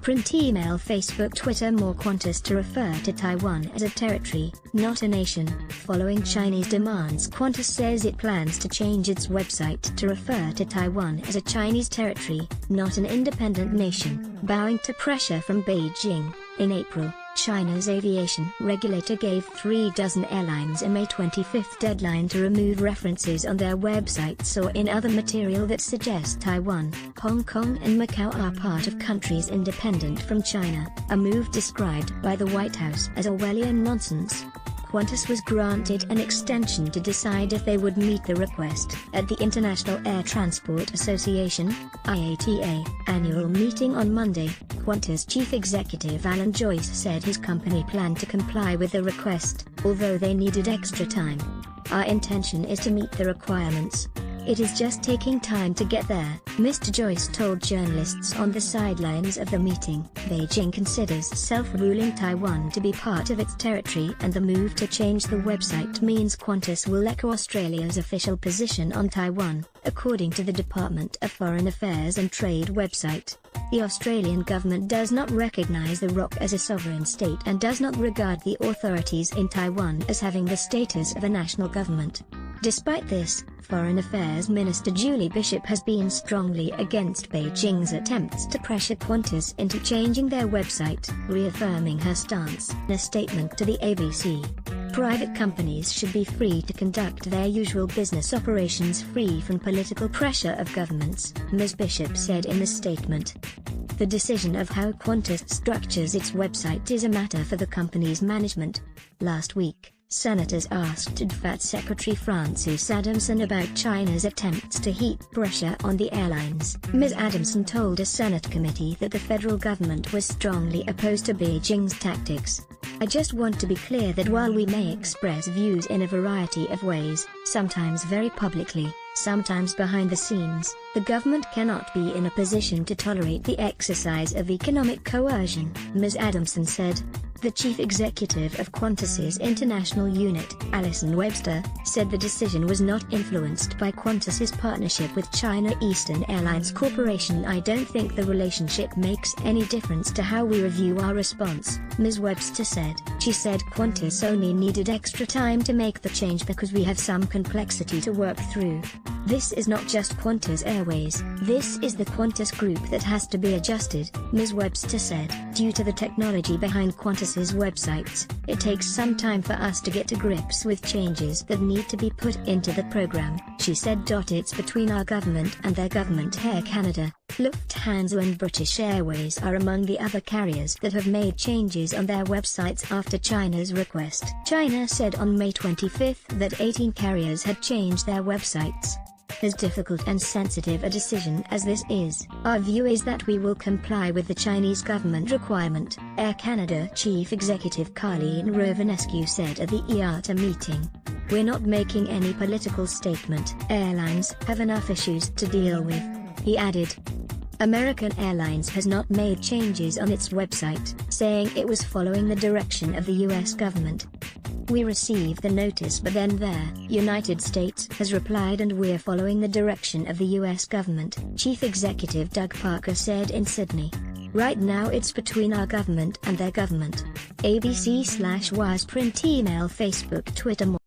Print email Facebook Twitter more Qantas to refer to Taiwan as a territory, not a nation, following Chinese demands. Qantas says it plans to change its website to refer to Taiwan as a Chinese territory, not an independent nation, bowing to pressure from Beijing. In April, China's aviation regulator gave 36 airlines a May 25 deadline to remove references on their websites or in other material that suggests Taiwan, Hong Kong and Macau are part of countries independent from China, a move described by the White House as Orwellian nonsense. Qantas was granted an extension to decide if they would meet the request at the International Air Transport Association (IATA) annual meeting on Monday. Qantas chief executive Alan Joyce said his company planned to comply with the request, although they needed extra time. "Our intention is to meet the requirements. It is just taking time to get there," Mr. Joyce told journalists on the sidelines of the meeting. Beijing considers self-ruling Taiwan to be part of its territory, and the move to change the website means Qantas will echo Australia's official position on Taiwan, according to the Department of Foreign Affairs and Trade website. The Australian government does not recognise the ROC as a sovereign state and does not regard the authorities in Taiwan as having the status of a national government. Despite this, Foreign Affairs Minister Julie Bishop has been strongly against Beijing's attempts to pressure Qantas into changing their website, reaffirming her stance in a statement to the ABC. "Private companies should be free to conduct their usual business operations free from political pressure of governments," Ms. Bishop said in a statement. The decision of how Qantas structures its website is a matter for the company's management. Last week, senators asked DFAT Secretary Francis Adamson about China's attempts to heap pressure on the airlines. Ms. Adamson told a Senate committee that the federal government was strongly opposed to Beijing's tactics. "I just want to be clear that while we may express views in a variety of ways, sometimes very publicly, sometimes behind the scenes, the government cannot be in a position to tolerate the exercise of economic coercion," Ms. Adamson said. The chief executive of Qantas's international unit, Alison Webster, said the decision was not influenced by Qantas's partnership with China Eastern Airlines Corporation. "I don't think the relationship makes any difference to how we review our response," Ms. Webster said. She said Qantas only needed extra time to make the change because we have some complexity to work through. "This is not just Qantas Airways, this is the Qantas group that has to be adjusted," Ms. Webster said. "Due to the technology behind Qantas's websites, it takes some time for us to get to grips with changes that need to be put into the program," she said. "It's between our government and their government." Air Canada, Lufthansa and British Airways are among the other carriers that have made changes on their websites after China's request. China said on May 25 that 18 carriers had changed their websites. "As difficult and sensitive a decision as this is, our view is that we will comply with the Chinese government requirement," Air Canada Chief Executive Carleen Rovanescu said at the IATA meeting. "We're not making any political statement. Airlines have enough issues to deal with," he added. American Airlines has not made changes on its website, saying it was following the direction of the U.S. government. "We received the notice but then the United States has replied and we're following the direction of the U.S. government," Chief Executive Doug Parker said in Sydney. "Right now it's between our government and their government." ABC/Wise Print email Facebook Twitter more